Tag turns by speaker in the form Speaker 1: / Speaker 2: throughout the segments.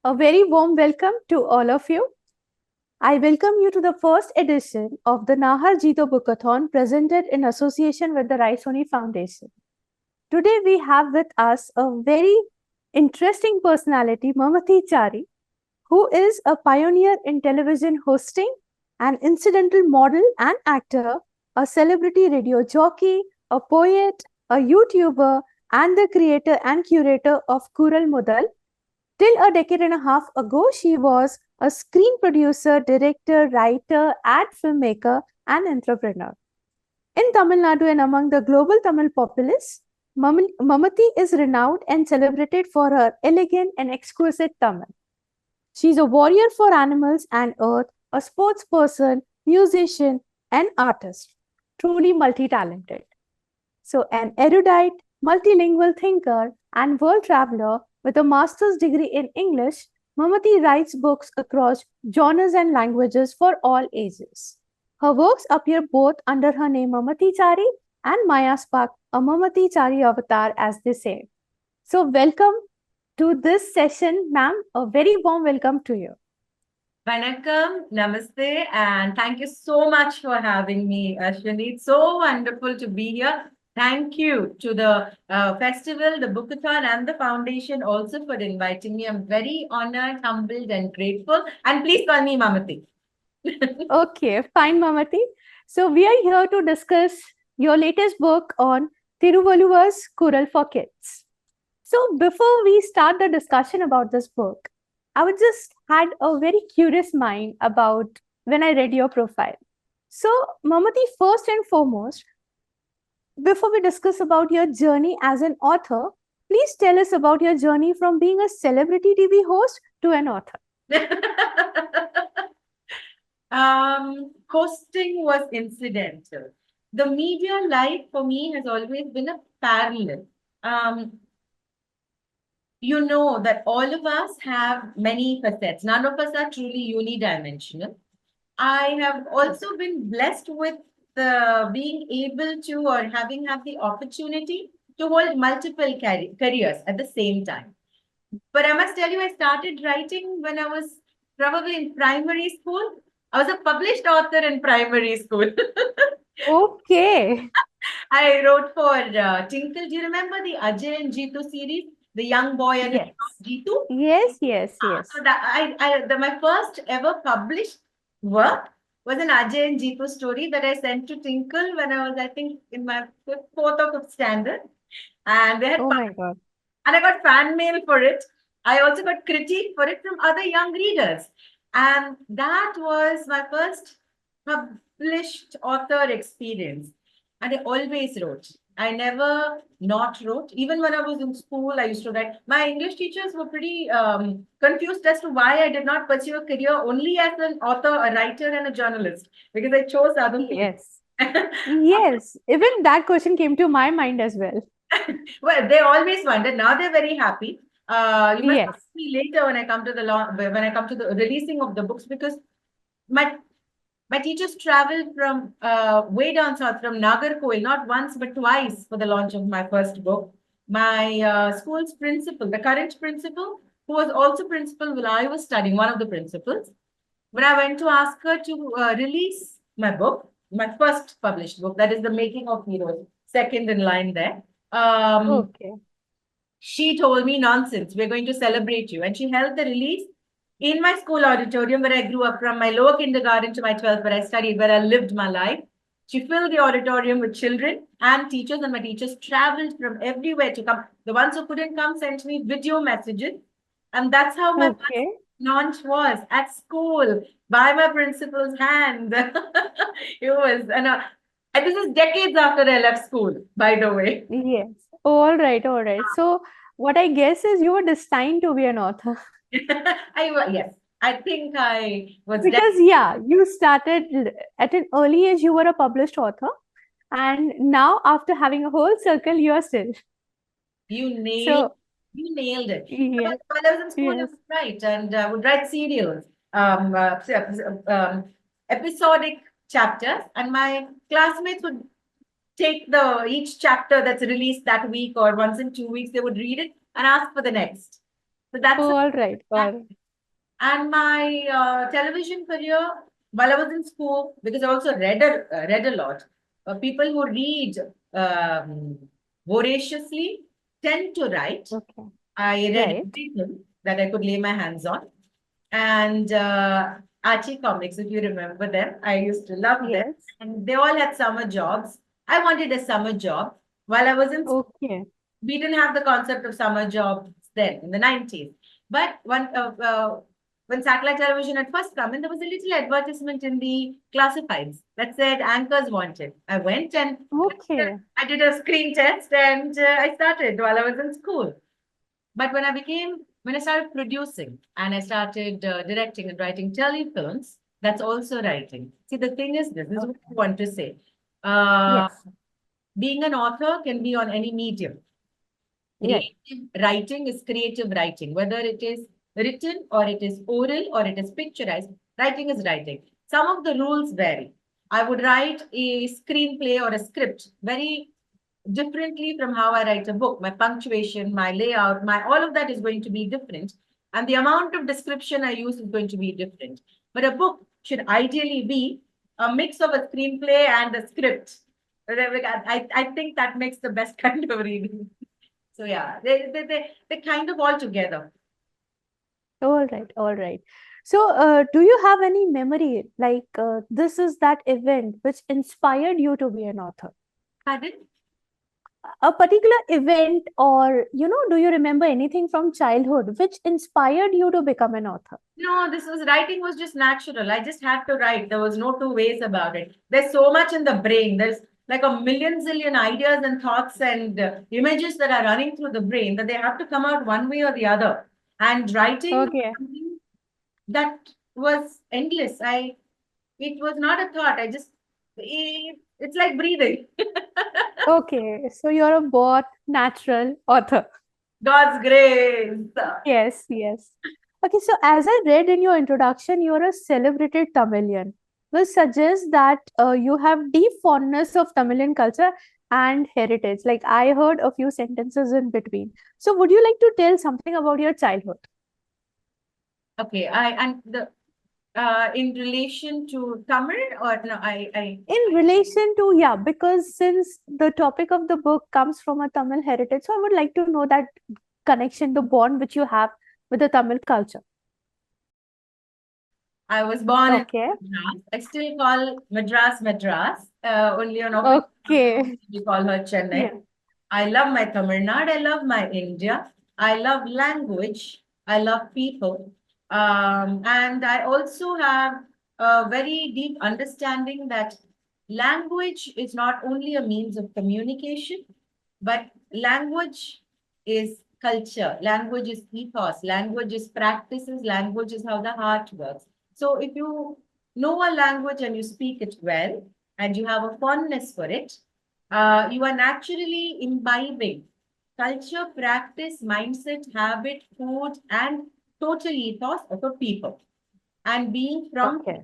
Speaker 1: A very warm welcome to all of you. I welcome you to the first edition of the Nahar Jito Bookathon presented in association with the Raisoni Foundation. Today we have with us a very interesting personality, Mamathi Chari, who is a pioneer in television hosting, an incidental model and actor, a celebrity radio jockey, a poet, a YouTuber, and the creator and curator of Kural Till a decade and a half ago, she was a screen producer, director, writer, ad filmmaker, and entrepreneur. In Tamil Nadu and among the global Tamil populace, Mamathi is renowned and celebrated for her elegant and exquisite Tamil. She's a warrior for animals and earth, a sports person, musician, and artist, truly multi-talented. So, an erudite, multilingual thinker, and world traveler with a master's degree in English, Mamathi writes books across genres and languages for all ages. Her works appear both under her name Mamathi Chari and Maya Spark, a Mamathi Chari avatar, as they say. So, welcome to this session, ma'am. A very warm welcome to you.
Speaker 2: Vanakkam, namaste, and thank you so much for having me, Ashwini. It's so wonderful to be here. Thank you to the festival, the Bookathon, and the foundation also for inviting me. I'm very honored, humbled, and grateful. And please call me Mamathi.
Speaker 1: Okay, fine, Mamathi. So, we are here to discuss your latest book on Thiruvalluvar's Kural for Kids. So, before we start the discussion about this book, I would just had a very curious mind about when I read your profile. So, Mamathi, first and foremost, before we discuss about your journey as an author, please tell us about your journey from being a celebrity TV host to an author.
Speaker 2: Hosting was incidental. The media life for me has always been a parallel. You know that all of us have many facets. None of us are truly unidimensional. I have also been blessed with being able to or having had the opportunity to hold multiple careers at the same time. But I must tell you, I started writing when I was probably in primary school. I was a published author in primary school.
Speaker 1: Okay.
Speaker 2: I wrote for Tinkle. Do you remember the Ajay and Jeetu series? The young boy and
Speaker 1: Yes.
Speaker 2: Jeetu?
Speaker 1: Yes.
Speaker 2: So my first ever published work was an Ajay and Jeetu story that I sent to Tinkle when I was, I think, in my fourth or fifth standard. And they had
Speaker 1: Oh my God.
Speaker 2: and I got fan mail for it. I also got critique for it from other young readers. And that was my first published author experience. And I always wrote. I never not wrote. Even when I was in school, I used to write. My English teachers were pretty confused as to why I did not pursue a career only as an author, a writer, and a journalist, because I chose other things.
Speaker 1: Yes. Yes. Even that question came to my mind as well.
Speaker 2: Well, they always wonder. Now they're very happy. You must
Speaker 1: Yes.
Speaker 2: ask me later when I come to the releasing of the books, because my my teachers traveled from way down south, from Nagarkoil, not once but twice for the launch of my first book. My school's principal, the current principal, who was also principal while I was studying, one of the principals, when I went to ask her to release my book, my first published book, that is The Making of Heroes, second in line there.
Speaker 1: Okay.
Speaker 2: She told me, nonsense, we're going to celebrate you. And she held the release in my school auditorium where I grew up, from my lower kindergarten to my 12th, where I studied, where I lived my life. She filled the auditorium with children and teachers, and my teachers traveled from everywhere to come. The ones who couldn't come sent me video messages. And that's how my
Speaker 1: Okay.
Speaker 2: launch was, at school, by my principal's hand. It was, and this is decades after I left school, by the way.
Speaker 1: Yes. All right. All right. So, what I guess is you were destined to be an author.
Speaker 2: Yes, I think I was.
Speaker 1: Because, yeah, you started at an early age, you were a published author. And now, after having a whole circle, you are still.
Speaker 2: You nailed,
Speaker 1: So,
Speaker 2: you nailed it.
Speaker 1: yes.
Speaker 2: While I was in school, I
Speaker 1: Yes.
Speaker 2: would write, and I would write serials, episodic chapters, and my classmates would take each chapter that's released that week or once in 2 weeks. They would read it and ask for the next. So that's
Speaker 1: Oh, all right. All right.
Speaker 2: and my television career while I was in school, because I also read a lot. People who read um, voraciously tend to write.
Speaker 1: Okay.
Speaker 2: I read
Speaker 1: Right.
Speaker 2: everything that I could lay my hands on. And Archie comics, if you remember them, I used to love them.
Speaker 1: Yes.
Speaker 2: And they all had summer jobs. I wanted a summer job. While I was in school,
Speaker 1: Okay.
Speaker 2: we didn't have the concept of summer jobs then in the 90s. But when satellite television had first come in, there was a little advertisement in the classifieds that said anchors wanted. I went and
Speaker 1: Okay.
Speaker 2: I did a screen test and I started while I was in school. But when I started producing and I started directing and writing telefilms, that's also writing. See, the thing is, this is what
Speaker 1: Okay.
Speaker 2: I want to say. Uh,
Speaker 1: Yes.
Speaker 2: being an author can be on any medium.
Speaker 1: Right.
Speaker 2: Creative writing is creative writing, whether it is written or it is oral or it is picturized. Writing is writing. Some of the rules vary. I would write a screenplay or a script very differently from how I write a book. My punctuation, my layout, my all of that is going to be different. And the amount of description I use is going to be different. But a book should ideally be a mix of a screenplay and a script. I think that makes the best kind of reading. So yeah, they kind of all together.
Speaker 1: All right. All right. So, do you have any memory like this is that event which inspired you to be an author?
Speaker 2: Pardon?
Speaker 1: A particular event, or do you remember anything from childhood which inspired you to become an author?
Speaker 2: No, this was writing was just natural. I just had to write. There was no two ways about it. There's so much in the brain. There's like a million zillion ideas and thoughts and images that are running through the brain that they have to come out one way or the other. And writing was
Speaker 1: Okay.
Speaker 2: something that was endless. It was not a thought. It's like breathing.
Speaker 1: Okay. So you're a born natural author.
Speaker 2: God's grace.
Speaker 1: Yes, yes. Okay, so as I read in your introduction, you're a celebrated Tamilian, which suggests that you have deep fondness of Tamilian culture and heritage. Like I heard a few sentences in between. So would you like to tell something about your childhood?
Speaker 2: Okay, I and the in relation to Tamil or no,
Speaker 1: In relation to, yeah, because since the topic of the book comes from a Tamil heritage, so I would like to know that connection, the bond which you have with the Tamil culture.
Speaker 2: I was born in
Speaker 1: Okay.
Speaker 2: Madras. I still call Madras Madras. Only on official
Speaker 1: Okay.
Speaker 2: we call her Chennai.
Speaker 1: Yeah.
Speaker 2: I love my Tamil Nadu. I love my India. I love language. I love people. And I also have a very deep understanding that language is not only a means of communication, but language is culture. Language is ethos. Language is practices. Language is how the heart works. So if you know a language and you speak it well, and you have a fondness for it, you are naturally imbibing culture, practice, mindset, habit, food, and total ethos of a people. And being from,
Speaker 1: Okay.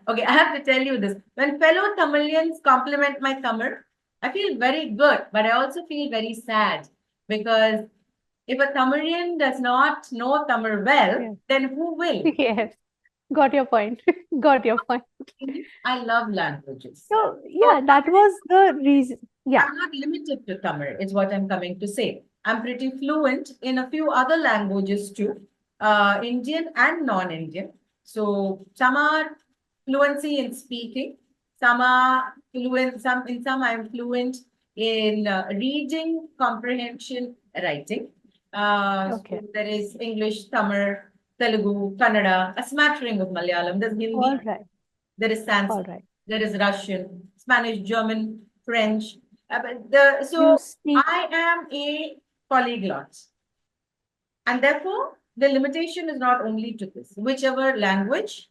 Speaker 2: okay, I have to tell you this. When fellow Tamilians compliment my Tamil, I feel very good, but I also feel very sad because if a Tamilian does not know Tamil well,
Speaker 1: Yeah.
Speaker 2: then who will?
Speaker 1: Yes. Got your point. Got your point.
Speaker 2: I love languages.
Speaker 1: So,
Speaker 2: So
Speaker 1: yeah, that was the reason. Yeah.
Speaker 2: I'm not limited to Tamil, is what I'm coming to say. I'm pretty fluent in a few other languages too, Indian and non-Indian. So some are fluency in speaking, some are fluent, some I'm fluent in reading, comprehension, writing. So
Speaker 1: Okay.
Speaker 2: there is English, Tamil, Telugu, Kannada, a smattering of Malayalam. There's
Speaker 1: All
Speaker 2: Hindi,
Speaker 1: right.
Speaker 2: there is
Speaker 1: All
Speaker 2: Sanskrit,
Speaker 1: right.
Speaker 2: there is Russian, Spanish, German, French.
Speaker 1: You
Speaker 2: So
Speaker 1: speak.
Speaker 2: I am a polyglot. And therefore, the limitation is not only to this, whichever language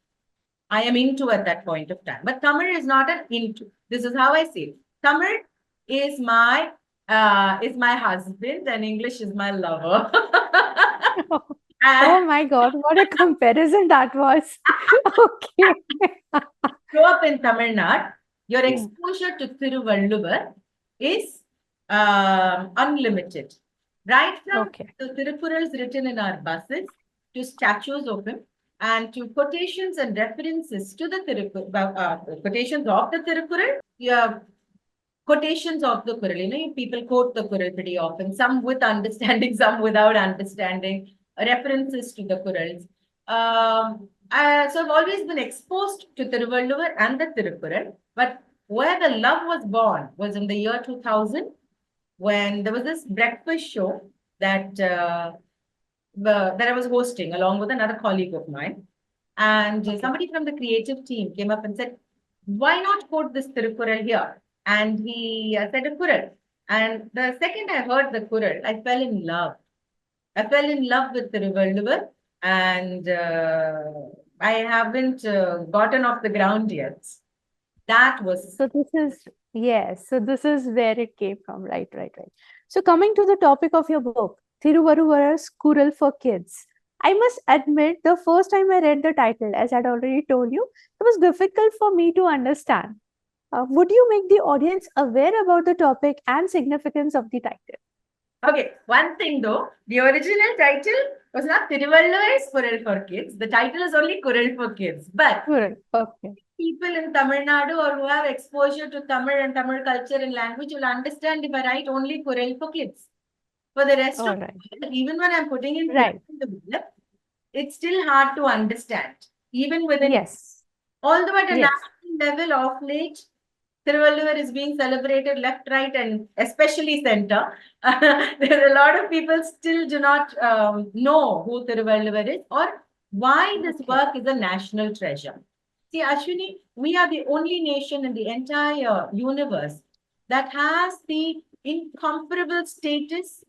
Speaker 2: I am into at that point of time. But Tamil is not an into. This is how I say it. Tamil is my husband and English is my lover.
Speaker 1: Oh
Speaker 2: And
Speaker 1: my God, what a comparison that was. Okay.
Speaker 2: grow up in Tamil Nadu, your
Speaker 1: Yeah.
Speaker 2: exposure to Thiruvalluvar is unlimited. Right from
Speaker 1: Okay.
Speaker 2: the Tirupurals written in our buses to statues of him and to quotations and references to the quotations of the Tirukural, yeah, quotations of the Kural. People quote the Kural pretty often, some with understanding, some without understanding, references to the Kurals. So I've always been exposed to Tiruvalluvar and the Tirukural, but where the love was born was in the year 2000 when there was this breakfast show that I was hosting along with another colleague of mine. And somebody from the creative team came up and said, why not quote this Tirukural here? And he said a Kural. And the second I heard the Kural, I fell in love. I fell in love with Tiruvalluvar and I haven't gotten off the ground yet. That was
Speaker 1: So this is, yes, so this is where it came from. Right, right, right. So coming to the topic of your book, Thiruvaruvara's Kural for Kids. I must admit, the first time I read the title, as I'd already told you, it was difficult for me to understand. Would you make the audience aware about the topic and significance of the title?
Speaker 2: Okay, one thing though, the original title was not Thiruvalluvar's Kural for Kids. The title is only Kural for Kids. But
Speaker 1: Kural, okay.
Speaker 2: people in Tamil Nadu or who have exposure to Tamil and Tamil culture and language will understand if I write only Kural for Kids. For the rest
Speaker 1: All
Speaker 2: of
Speaker 1: right.
Speaker 2: even when I'm putting in Kural
Speaker 1: Right.
Speaker 2: in the middle, it's still hard to understand. Even within,
Speaker 1: Yes.
Speaker 2: although at a
Speaker 1: Yes.
Speaker 2: national level of late, Thiruvalluvar is being celebrated left, right, and especially center. There are a lot of people still do not know who Thiruvalluvar is or why this
Speaker 1: Okay.
Speaker 2: work is a national treasure. See, Ashwini, we are the only nation in the entire universe that has the incomparable status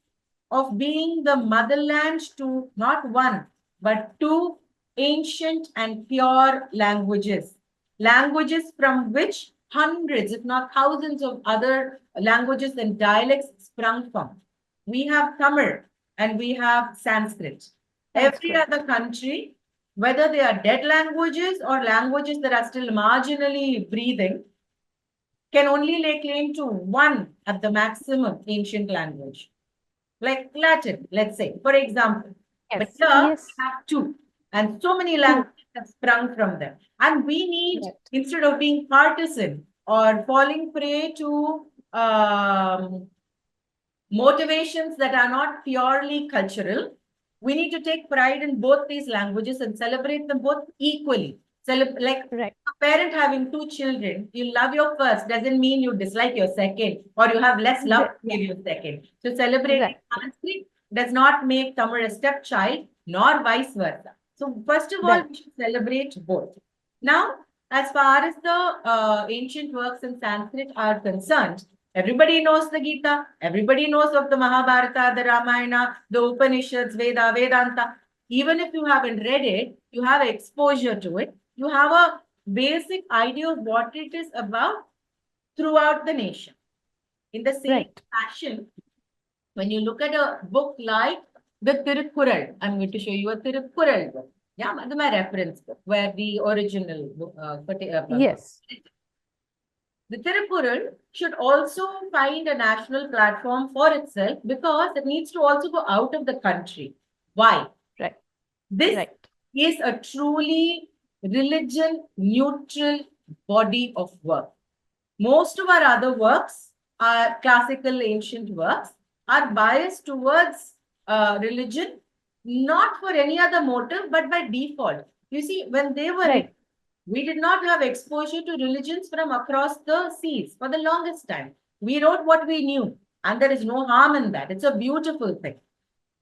Speaker 2: of being the motherland to not one, but two ancient and pure languages. Languages from which hundreds, if not thousands, of other languages and dialects sprung from. We have Tamil and we have Sanskrit. Every
Speaker 1: Sanskrit.
Speaker 2: other country, whether they are dead languages or languages that are still marginally breathing, can only lay claim to one at the maximum ancient language like Latin, let's say, for example. But
Speaker 1: Yes.
Speaker 2: here
Speaker 1: Yes.
Speaker 2: we have two, and so many
Speaker 1: Two.
Speaker 2: languages have sprung from them. And we need,
Speaker 1: Right.
Speaker 2: instead of being partisan or falling prey to motivations that are not purely cultural, we need to take pride in both these languages and celebrate them both equally. Like
Speaker 1: Right.
Speaker 2: a parent having two children, you love your first doesn't mean you dislike your second or you have less love for
Speaker 1: Yeah.
Speaker 2: your second. So celebrating
Speaker 1: Right.
Speaker 2: Sanskrit does not make Tamil a stepchild nor vice versa. So first of all,
Speaker 1: Right.
Speaker 2: we should celebrate both. Now, as far as the ancient works in Sanskrit are concerned, everybody knows the Gita. Everybody knows of the Mahabharata, the Ramayana, the Upanishads, Veda, Vedanta. Even if you haven't read it, you have exposure to it. You have a basic idea of what it is about throughout the nation. In the same
Speaker 1: Right.
Speaker 2: fashion, when you look at a book like the Tirukural, I'm going to show you a Tirukural book. Yeah, that's my reference book, where the original
Speaker 1: Yes.
Speaker 2: the Tirupurul should also find a national platform for itself because it needs to also go out of the country. Why?
Speaker 1: Right.
Speaker 2: This
Speaker 1: Right.
Speaker 2: is a truly religion neutral body of work. Most of our other works, are classical ancient works, are biased towards religion, not for any other motive, but by default. You see, when they were
Speaker 1: Right.
Speaker 2: we did not have exposure to religions from across the seas for the longest time. We wrote what we knew, and there is no harm in that. It's a beautiful thing.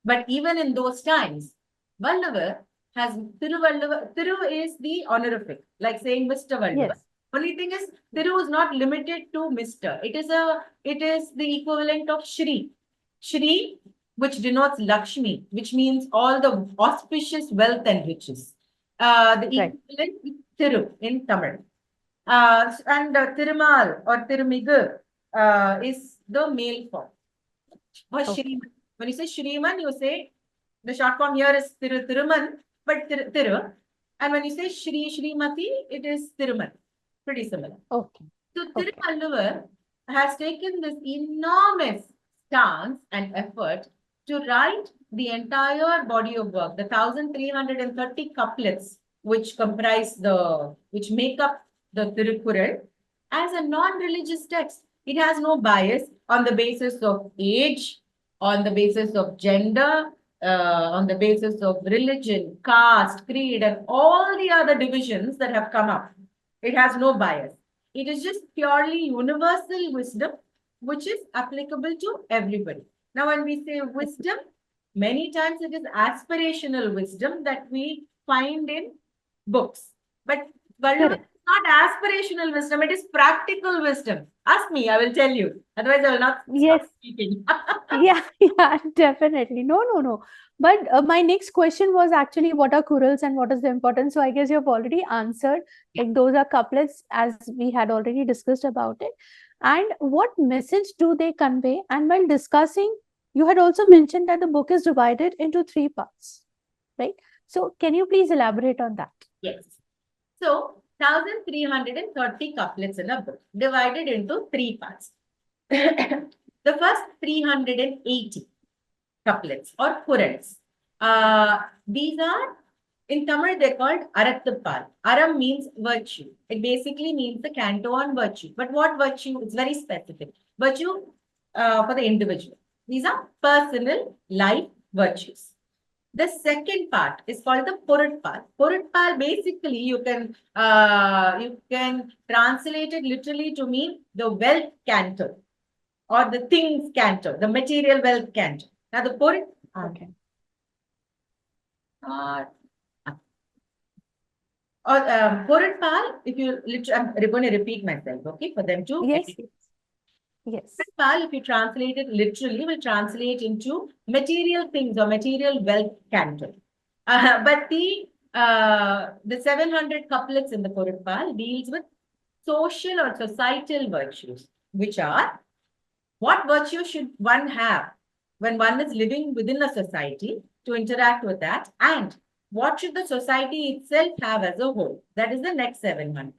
Speaker 2: But even in those times, Vallavar has Thiruvalluvar. Thiru is the honorific, like saying Mr. Vallavar.
Speaker 1: Yes.
Speaker 2: Only thing is, Thiru is not limited to Mr. It is the equivalent of Shri. Shri, which denotes Lakshmi, which means all the auspicious wealth and riches. The
Speaker 1: Right.
Speaker 2: equivalent is Thiru in Tamil. And Thirumal or Thirumigu is the male form. Or
Speaker 1: Okay.
Speaker 2: Shriman. When you say Shriman, you say the short form here is Thiruman, but Thiru. And when you say Shrimati, it is Thiruman. Pretty similar.
Speaker 1: Okay.
Speaker 2: So
Speaker 1: Okay.
Speaker 2: Thiruvalluvar has taken this enormous stance and effort to write the entire body of work, the 1330 couplets, which which make up the Tirukkural, as a non-religious text. It has no bias on the basis of age, on the basis of gender, on the basis of religion, caste, creed, and all the other divisions that have come up. It has no bias. It is just purely universal wisdom, which is applicable to everybody. Now, when we say wisdom, many times it is aspirational wisdom that we find in books. But Valluvan
Speaker 1: Correct.
Speaker 2: is not aspirational wisdom, it is practical wisdom. Ask me, I will tell you. Otherwise, I will not stop
Speaker 1: Yes.
Speaker 2: speaking.
Speaker 1: Yeah, yeah, definitely. No, no, no. But my next question was actually what are Kurals and what is the importance? So I guess you've already answered. Like those are couplets as we had already discussed about it. And what message do they convey? And while discussing, you had also mentioned that the book is divided into three parts, right? So can you please elaborate on that?
Speaker 2: Yes. So, 1330 couplets in a book, divided into three parts. The first 380 couplets or kurals. These are, in Tamil, they're called Arathapal. Aram means virtue. It basically means the canto on virtue. But what virtue? It's very specific. Virtue for the individual. These are personal life virtues. The second part is called the Purutpal. Purutpal, basically you can translate it literally to mean the wealth canto or the things canto, the material wealth canto. Now the Purut.
Speaker 1: Okay.
Speaker 2: Purutpal, if you literally, I'm going to repeat myself, okay, for them to.
Speaker 1: Yes. Yes.
Speaker 2: Pal, if you translate it literally, will translate into material things or material wealth canto. But the 700 couplets in the Purutpal deals with social or societal virtues, which are what virtue should one have when one is living within a society to interact with that, and what should the society itself have as a whole? That is the next 700.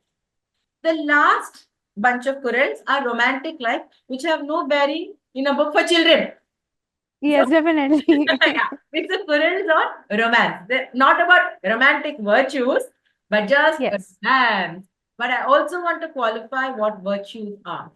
Speaker 2: The last bunch of Kurals are romantic life, which have no bearing in a book for children.
Speaker 1: Yes,
Speaker 2: So,
Speaker 1: definitely.
Speaker 2: yeah, it's a Kurals on romance. They're not about romantic virtues, but just
Speaker 1: Yes.
Speaker 2: romance. But I also want to qualify what virtues are.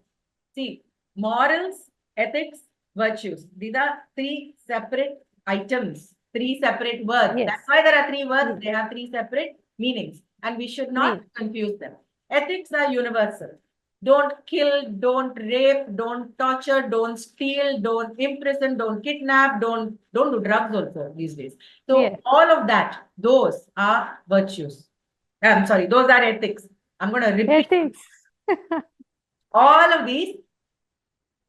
Speaker 2: See, morals, ethics, virtues. These are three separate items, three separate words.
Speaker 1: Yes.
Speaker 2: That's why there are three words.
Speaker 1: Yes.
Speaker 2: They have three separate meanings, and we should not
Speaker 1: Mean.
Speaker 2: confuse them. Ethics are universal. Don't kill, don't rape, don't torture, don't steal, don't imprison, don't kidnap, don't do drugs also these days. So
Speaker 1: Yes.
Speaker 2: all of that, those are virtues. I'm sorry, those are ethics. I'm going to repeat.
Speaker 1: Ethics.
Speaker 2: All of these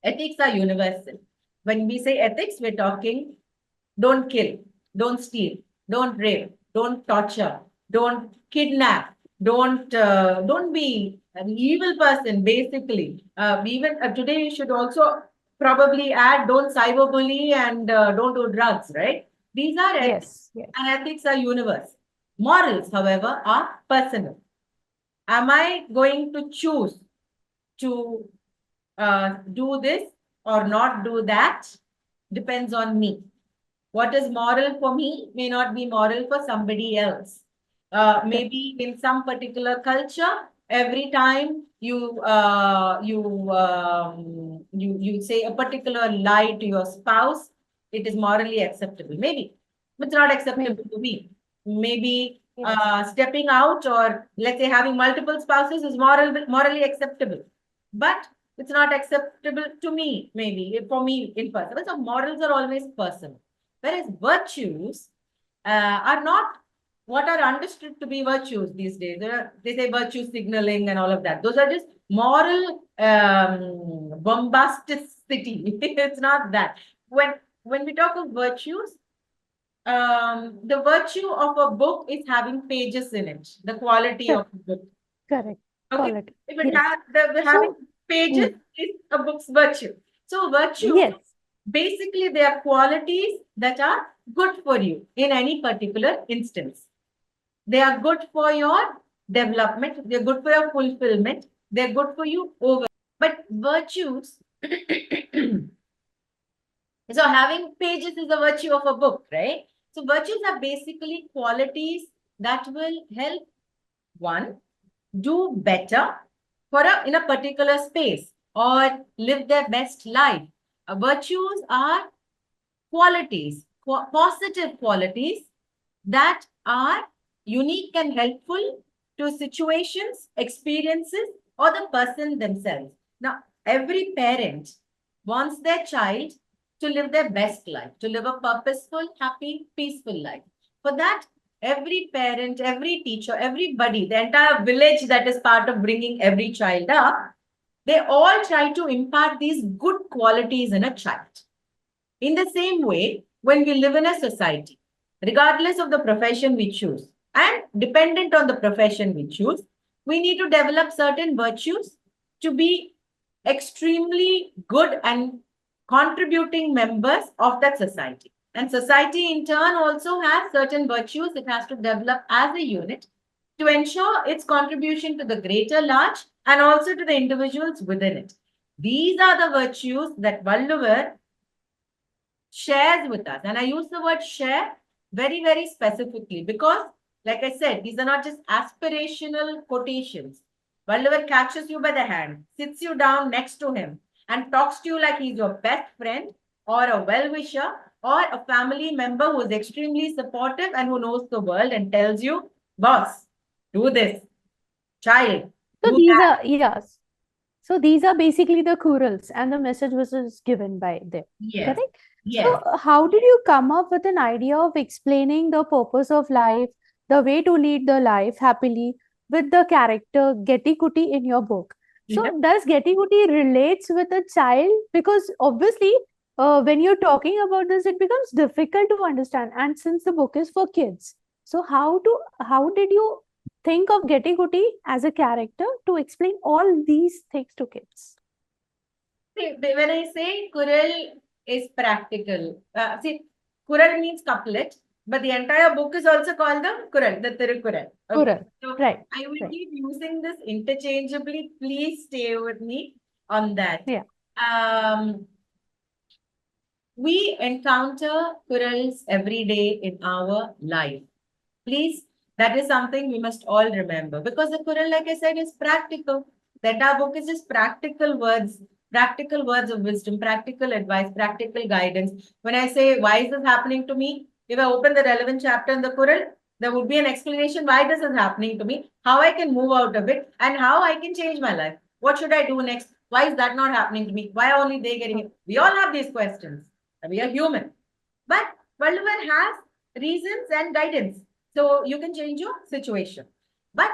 Speaker 2: ethics are universal. When we say ethics, we're talking don't kill, don't steal, don't rape, don't torture, don't kidnap, don't be an evil person. Basically, even today you should also probably add don't cyberbully and don't do drugs. Right? These are ethics,
Speaker 1: Yes. Yes.
Speaker 2: and ethics are universal. Morals, however, are personal. Am I going to choose to do this or not do that? Depends on me. What is moral for me may not be moral for somebody else. Maybe in some particular culture, every time you say a particular lie to your spouse, it is morally acceptable. Maybe it's not acceptable
Speaker 1: Maybe.
Speaker 2: to me. Maybe
Speaker 1: Yes.
Speaker 2: stepping out or let's say having multiple spouses is morally acceptable, but it's not acceptable to me. Maybe for me in person. So morals are always personal. Whereas virtues are not what are understood to be virtues these days. They say virtue signaling and all of that. Those are just moral bombasticity. It's not that. When we talk of virtues, the virtue of a book is having pages in it, the quality of
Speaker 1: Correct.
Speaker 2: the book.
Speaker 1: Correct.
Speaker 2: Okay.
Speaker 1: Quality.
Speaker 2: If it
Speaker 1: Yes.
Speaker 2: has having
Speaker 1: So,
Speaker 2: pages is a book's virtue. So virtue,
Speaker 1: yes.
Speaker 2: basically, they are qualities that are good for you in any particular instance. They are good for your development. They're good for your fulfillment. They're good for you over. But virtues So having pages is a virtue of a book, right? So virtues are basically qualities that will help one do better in a particular space or live their best life. Virtues are qualities, positive qualities that are unique and helpful to situations, experiences, or the person themselves. Now, every parent wants their child to live their best life, to live a purposeful, happy, peaceful life. For that, every parent, every teacher, everybody, the entire village that is part of bringing every child up, they all try to impart these good qualities in a child. In the same way, when we live in a society, regardless of the profession we choose and dependent on the profession we choose, we need to develop certain virtues to be extremely good and contributing members of that society. And society in turn also has certain virtues it has to develop as a unit to ensure its contribution to the greater large and also to the individuals within it. These are the virtues that Valluvar shares with us. And I use the word share very, very specifically because, like I said, these are not just aspirational quotations. Valluvar catches you by the hand, sits you down next to him, and talks to you like he's your best friend or a well-wisher or a family member who is extremely supportive and who knows the world and tells you, boss, do this, child,
Speaker 1: So
Speaker 2: do
Speaker 1: these
Speaker 2: that.
Speaker 1: are, yes. So these are basically the Kurals and the message which is given by them.
Speaker 2: Yes,
Speaker 1: Correct? So
Speaker 2: yes.
Speaker 1: how did you come up with an idea of explaining the purpose of life, the way to lead the life happily with the character Getty Kuti in your book?
Speaker 2: Yeah.
Speaker 1: So does Getty Kuti relates with a child? Because obviously, when you're talking about this, it becomes difficult to understand. And since the book is for kids, so how did you think of Getty Kuti as a character to explain all these things to kids?
Speaker 2: See, when I say Kural is practical, see, Kural means couplet, but the entire book is also called the Kural, the Tirukural. Okay.
Speaker 1: Kural.
Speaker 2: So
Speaker 1: Right,
Speaker 2: I will
Speaker 1: right.
Speaker 2: keep using this interchangeably. Please stay with me on that.
Speaker 1: Yeah,
Speaker 2: Um, we encounter Kurals every day in our life. Please, that is something we must all remember because the Quran, like I said, is practical. The entire book is just practical words of wisdom, practical advice, practical guidance. When I say, why is this happening to me? If I open the relevant chapter in the Quran, there would be an explanation why this is happening to me, how I can move out of it, and how I can change my life. What should I do next? Why is that not happening to me? Why are only they getting it? We all have these questions. We are human. But Valluvar has reasons and guidance. So you can change your situation. But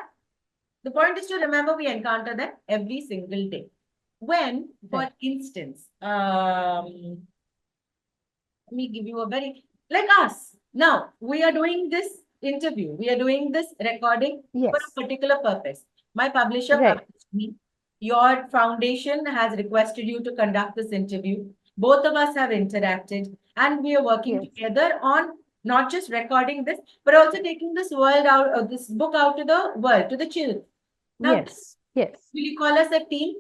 Speaker 2: the point is to remember we encounter them every single day. When, for
Speaker 1: right.
Speaker 2: instance, let me give you a very, like us. Now, we are doing this interview. We are doing this recording for
Speaker 1: Yes,
Speaker 2: a particular purpose. My publisher
Speaker 1: right.
Speaker 2: published me. Your foundation has requested you to conduct this interview. Both of us have interacted and we are working
Speaker 1: Yes,
Speaker 2: together on not just recording this, but also taking this world out, this book out to the world, to the children. Now, will
Speaker 1: yes, yes.
Speaker 2: you call us a team?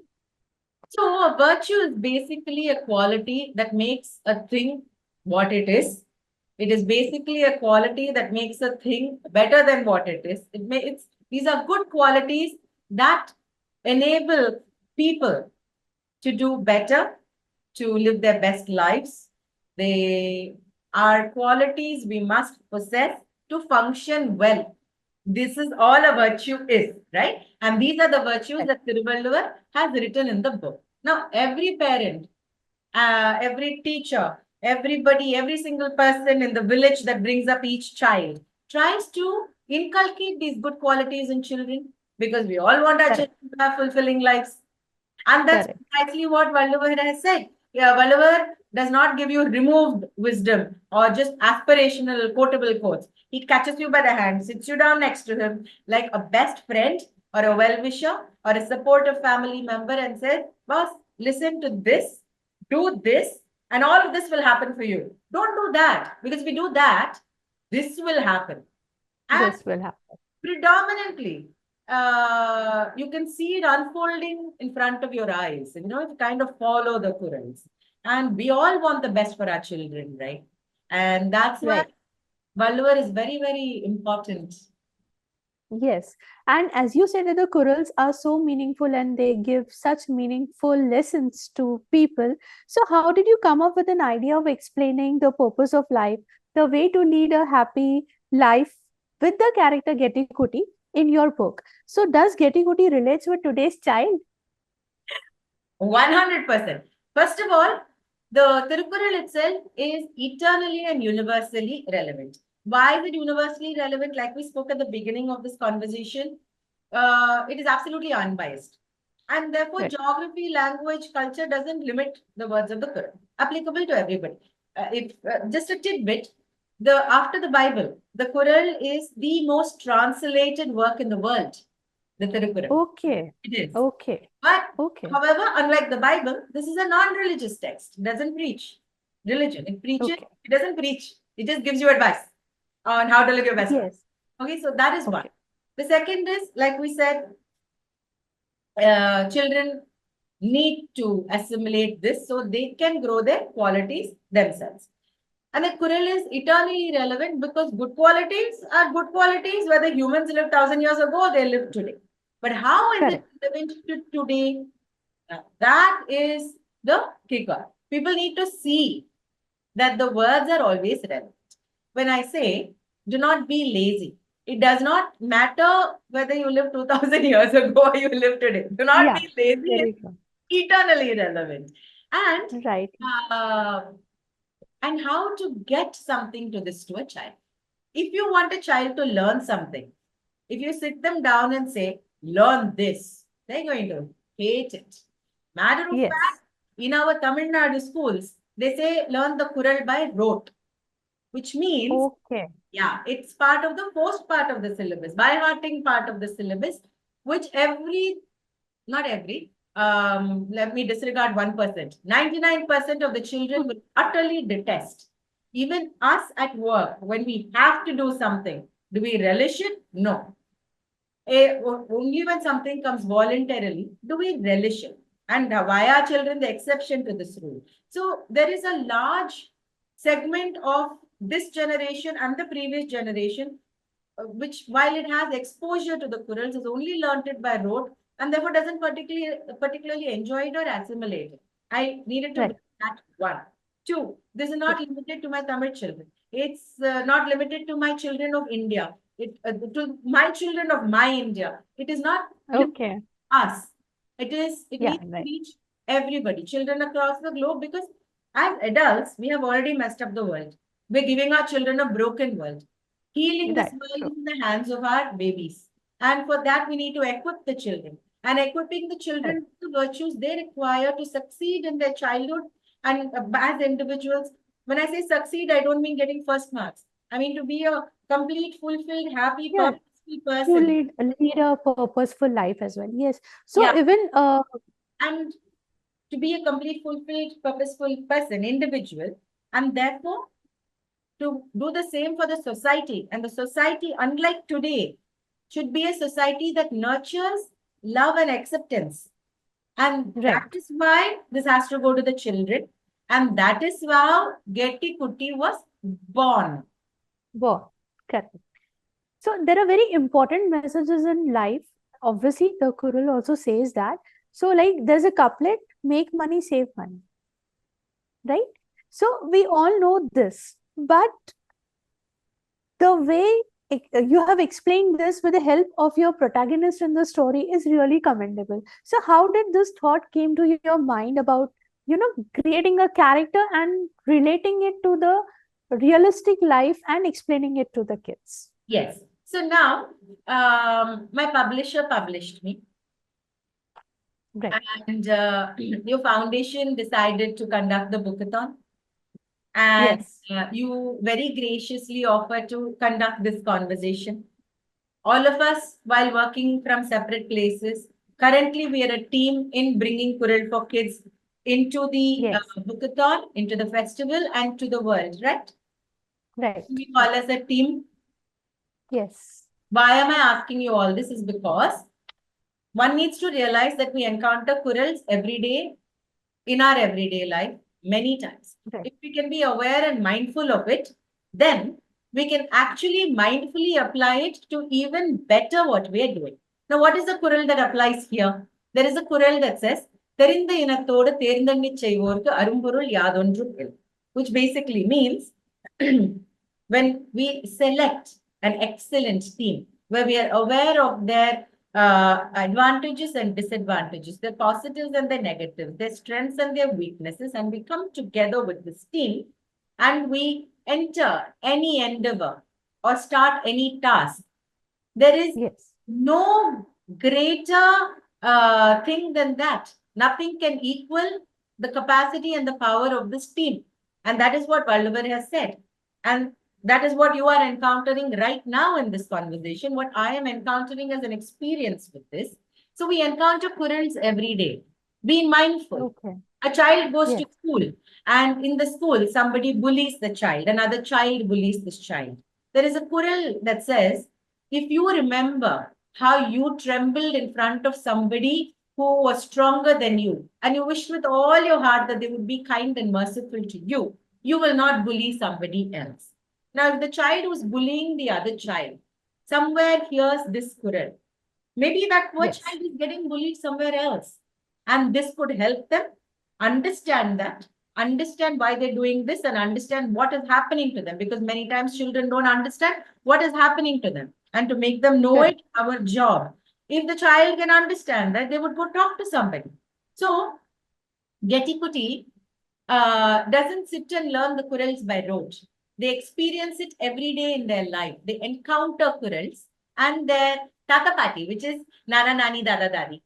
Speaker 2: So a virtue is basically a quality that makes a thing what it is. It is basically a quality that makes a thing better than what it is. These are good qualities that enable people to do better, to live their best lives. They are qualities we must possess to function well. This is all a virtue is, right? And these are the virtues
Speaker 1: Right.
Speaker 2: that Tiruvalluvar has written in the book. Now, every parent, every teacher, everybody, every single person in the village that brings up each child tries to inculcate these good qualities in children because we all want our
Speaker 1: Correct,
Speaker 2: children to have fulfilling lives. And that's
Speaker 1: correct.
Speaker 2: precisely what Valluvar has said. Yeah, Valluvar does not give you removed wisdom or just aspirational quotable quotes. He catches you by the hand, sits you down next to him like a best friend or a well-wisher or a supportive family member and says, boss, listen to this, do this, and all of this will happen for you. Don't do that because if you do that, this will happen. And
Speaker 1: This will happen.
Speaker 2: predominantly, you can see it unfolding in front of your eyes. You know, if you kind of follow the Qurans. And we all want the best for our children, right? And that's why
Speaker 1: Right.
Speaker 2: Valluvar is very, very important.
Speaker 1: Yes. And as you said that the Kurals are so meaningful and they give such meaningful lessons to people. So how did you come up with an idea of explaining the purpose of life, the way to lead a happy life with the character Getty Kuti in your book? So does Getty Kuti relates with today's child?
Speaker 2: 100%. First of all, the Tirukural itself is eternally and universally relevant. Why is it universally relevant? Like we spoke at the beginning of this conversation, it is absolutely unbiased. And therefore,
Speaker 1: Right.
Speaker 2: geography, language, culture doesn't limit the words of the Quran. Applicable to everybody. If just a tidbit, after the Bible, the Quran is the most translated work in the world. The Tirukural.
Speaker 1: Okay.
Speaker 2: It is.
Speaker 1: Okay.
Speaker 2: But
Speaker 1: Okay.
Speaker 2: however, unlike the Bible, this is a non-religious text. It doesn't preach religion. It preaches,
Speaker 1: Okay.
Speaker 2: it doesn't preach. It just gives you advice on how to live your best life.
Speaker 1: Yes.
Speaker 2: Okay, so that is one.
Speaker 1: Okay.
Speaker 2: The second is, like we said, children need to assimilate this so they can grow their qualities themselves. And the Kural is eternally relevant because good qualities are good qualities, whether humans lived 1,000 years ago or they live today. But how is it
Speaker 1: Correct.
Speaker 2: relevant to today? That is the kicker. People need to see that the words are always relevant. When I say, do not be lazy, it does not matter whether you live 2,000 years ago or you live today. Do not
Speaker 1: Yeah.
Speaker 2: be lazy,
Speaker 1: Very
Speaker 2: it's
Speaker 1: true.
Speaker 2: eternally relevant. And
Speaker 1: Right.
Speaker 2: uh, and how to get something to this to a child. If you want a child to learn something, if you sit them down and say, learn this, they're going to hate it. Matter of
Speaker 1: Yes.
Speaker 2: fact, in our Tamil Nadu schools, they say learn the Kural by rote, which means,
Speaker 1: Okay.
Speaker 2: yeah, it's part of the first part of the syllabus, by hearting part of the syllabus, which not every, let me disregard 1%. 99% of the children will utterly detest. Even us at work, when we have to do something, do we relish it? No. Only when something comes voluntarily do we relish it. And why are children the exception to this rule? So there is a large segment of this generation and the previous generation, which while it has exposure to the Kurals, has only learnt it by rote and therefore doesn't particularly enjoy it or assimilate it. I needed to
Speaker 1: Right.
Speaker 2: bring that one. Two, this is
Speaker 1: Yeah.
Speaker 2: not limited to my Tamil children. It's not limited to my children of India. To my children of my India. It is not limited
Speaker 1: Okay.
Speaker 2: to us. It
Speaker 1: Yeah.
Speaker 2: needs to
Speaker 1: Right.
Speaker 2: reach everybody, children across the globe, because as adults, we have already messed up the world. We're giving our children a broken world. Healing this
Speaker 1: Right.
Speaker 2: world
Speaker 1: True.
Speaker 2: is in the hands of our babies. And for that, we need to equip the children. And equipping the children
Speaker 1: Correct.
Speaker 2: with the virtues they require to succeed in their childhood and as individuals. When I say succeed, I don't mean getting first marks. I mean to be a complete, fulfilled, happy,
Speaker 1: Yeah.
Speaker 2: purposeful
Speaker 1: To
Speaker 2: person.
Speaker 1: lead a purposeful life as well. Yes. So
Speaker 2: Yeah.
Speaker 1: even
Speaker 2: And to be a complete, fulfilled, purposeful person, individual. And therefore, to do the same for the society. And the society, unlike today, should be a society that nurtures love and acceptance. And that
Speaker 1: right.
Speaker 2: is why this has to go to the children. And that is how Getty Kuti was born.
Speaker 1: Wow. Correct. So there are very important messages in life. Obviously, the Kural also says that. So like there's a couplet: make money, save money. Right. So we all know this, but the way you have explained this with the help of your protagonist in the story is really commendable. So how did this thought came to your mind about creating a character and relating it to the realistic life and explaining it to the kids?
Speaker 2: Yes. So now, my publisher published me.
Speaker 1: Right.
Speaker 2: And your foundation decided to conduct the bookathon. And
Speaker 1: Yes.
Speaker 2: you very graciously offered to conduct this conversation. All of us, while working from separate places, currently we are a team in bringing Kural for Kids into the
Speaker 1: Yes.
Speaker 2: bookathon, into the festival, and to the world, right?
Speaker 1: Right.
Speaker 2: We call
Speaker 1: Right.
Speaker 2: us a team.
Speaker 1: Yes.
Speaker 2: Why am I asking you all this? Is because one needs to realize that we encounter Kurals every day in our everyday life. many times.
Speaker 1: Right.
Speaker 2: If we can be aware and mindful of it, then we can actually mindfully apply it to even better what we are doing. Now, what is the Kural that applies here? There is a Kural that says, தெரிந்த இனத்தோடு தேர்ந்தெண்ணிச் செய்வோர்க்கு அரும்பொருள் யாதொன்றும் இல், which basically means when we select an excellent team, where we are aware of their advantages and disadvantages, their positives and their negatives, their strengths and their weaknesses, and we come together with this team and we enter any endeavor or start any task, there is
Speaker 1: Yes.
Speaker 2: no greater thing than that. Nothing can equal the capacity and the power of this team. And that is what Vallavar has said. And that is what you are encountering right now in this conversation, what I am encountering as an experience with this. So we encounter Kurals every day. Be mindful.
Speaker 1: Okay.
Speaker 2: A child goes
Speaker 1: Yes.
Speaker 2: to school, and in the school, somebody bullies the child, another child bullies this child. There is a Kural that says, if you remember how you trembled in front of somebody who was stronger than you, and you wished with all your heart that they would be kind and merciful to you, you will not bully somebody else. Now, if the child who's bullying the other child somewhere hears this Kural, maybe that poor
Speaker 1: Yes.
Speaker 2: child is getting bullied somewhere else. And this could help them understand that, understand why they're doing this, and understand what is happening to them. Because many times children don't understand what is happening to them. And to make them know
Speaker 1: Correct.
Speaker 2: it, our job. If the child can understand that, they would go talk to somebody. So, Getty Kuti doesn't sit and learn the Kurals by rote. They experience it every day in their life. They encounter Kurals and their Tata Pati, which is Nana Nani Dada Dadi,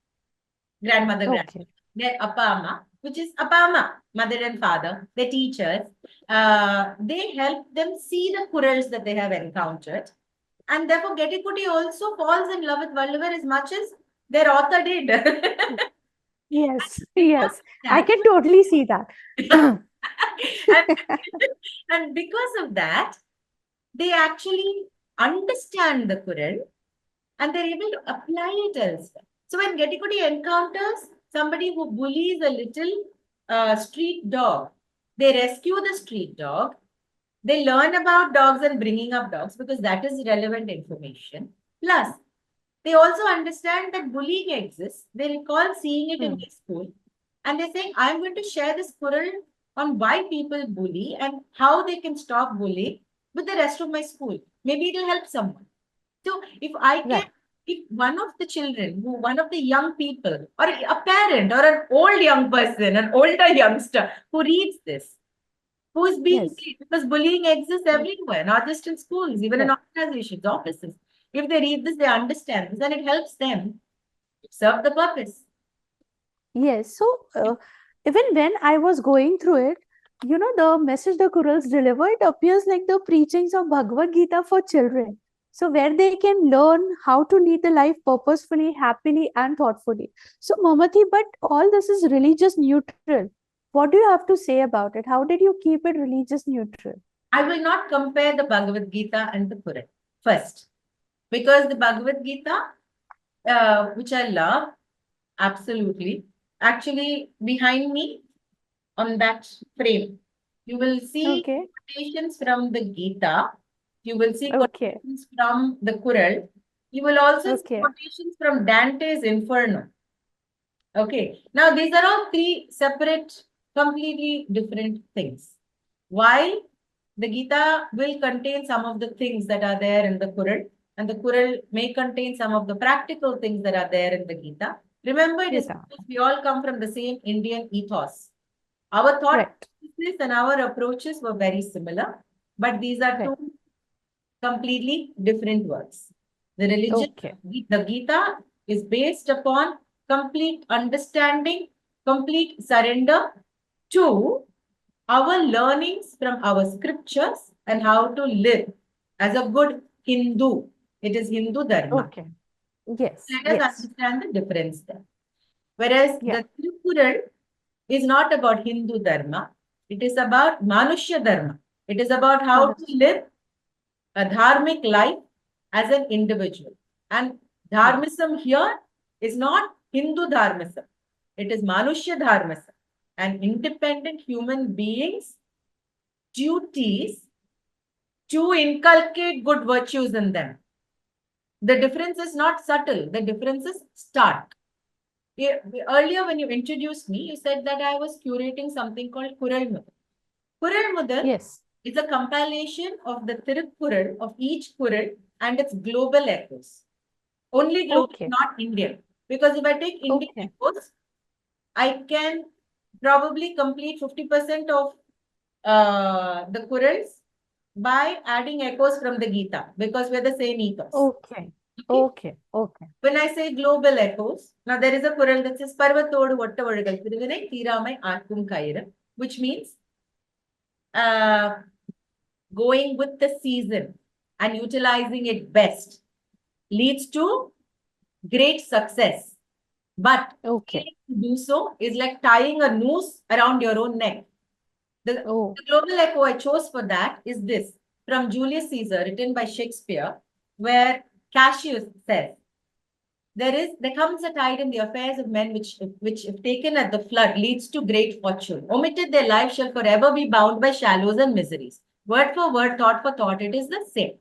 Speaker 2: grandmother,
Speaker 1: Okay.
Speaker 2: grandmother. Their Appa Amma, which is Appa Amma, mother and father, their teachers. They help them see the Kurals that they have encountered. And therefore, Getty Kuti also falls in love with Vallavar as much as their author did.
Speaker 1: Yes. Yes. I
Speaker 2: that,
Speaker 1: can totally see that.
Speaker 2: and because of that, they actually understand the Kural and they're able to apply it elsewhere. So when Getty Kuti encounters somebody who bullies a little street dog, they rescue the street dog. They learn about dogs and bringing up dogs because that is relevant information. Plus, they also understand that bullying exists. They recall seeing it in
Speaker 1: Hmm.
Speaker 2: the school. And they say, I'm going to share this Kural on why people bully and how they can stop bullying with the rest of my school. Maybe it'll help someone. So if I can,
Speaker 1: Right.
Speaker 2: if one of the children, one of the young people, or a parent, or an old young person, an older youngster who reads this, who is being
Speaker 1: Yes.
Speaker 2: bullied, because bullying exists everywhere, not just in schools, even in
Speaker 1: Right.
Speaker 2: organizations, offices. If they read this, they understand this, and it helps them serve the purpose.
Speaker 1: Yes. So, even when I was going through it, the message the Kurals deliver, it appears like the preachings of Bhagavad Gita for children. So, where they can learn how to lead the life purposefully, happily, and thoughtfully. So, Mamathi, but all this is religious neutral. What do you have to say about it? How did you keep it religious neutral?
Speaker 2: I will not compare the Bhagavad Gita and the Quran first, because the Bhagavad Gita, which I love, absolutely, actually behind me on that frame, you will see
Speaker 1: Okay.
Speaker 2: quotations from the Gita, you will see
Speaker 1: Okay.
Speaker 2: quotations from the Kural, you will also see
Speaker 1: Okay.
Speaker 2: quotations from Dante's Inferno. Okay, now these are all three separate, completely different things. While the Gita will contain some of the things that are there in the Kural, and the Kural may contain some of the practical things that are there in the Gita. Remember, it is
Speaker 1: Gita.
Speaker 2: because we all come from the same Indian ethos. Our thought
Speaker 1: Right.
Speaker 2: processes and our approaches were very similar, but these are
Speaker 1: Right.
Speaker 2: two completely different works. The religion,
Speaker 1: Okay.
Speaker 2: the Gita, is based upon complete understanding, complete surrender to our learnings from our scriptures and how to live as a good Hindu. It is Hindu Dharma.
Speaker 1: Okay. Yes.
Speaker 2: Let us
Speaker 1: Yes.
Speaker 2: understand the difference there. Whereas
Speaker 1: Yeah.
Speaker 2: the Tirukural is not about Hindu Dharma, it is about Manushya Dharma. It is about how to live a dharmic life as an individual. And dharmism here is not Hindu dharmism. It is Manushya dharmism. and independent human beings duties to inculcate good virtues in them. The difference is not subtle, the difference is stark. Earlier, when you introduced me, you said that I was curating something called Kural. Kural
Speaker 1: Yes.
Speaker 2: is a compilation of the Tirukkural of each Kural and its global echoes. Only global,
Speaker 1: Okay.
Speaker 2: not Indian. Because if I take Indian
Speaker 1: Okay.
Speaker 2: echoes, I can probably complete 50% of the Kurals by adding echoes from the Gita because we're the same ethos.
Speaker 1: Okay.
Speaker 2: Okay?
Speaker 1: Okay. Okay.
Speaker 2: When I say global echoes, now there is a Kural that says Parvatodu Vatta Vadagal Thiruvinai Thiramai Aatkum Kairam, which means uh, going with the season and utilizing it best leads to great success. But
Speaker 1: Okay.
Speaker 2: to do so is like tying a noose around your own neck.
Speaker 1: Oh.
Speaker 2: The global echo I chose for that is this from Julius Caesar, written by Shakespeare, where Cassius says, there comes a tide in the affairs of men which if taken at the flood leads to great fortune. Omitted their life shall forever be bound by shallows and miseries. Word for word, thought for thought, it is the same.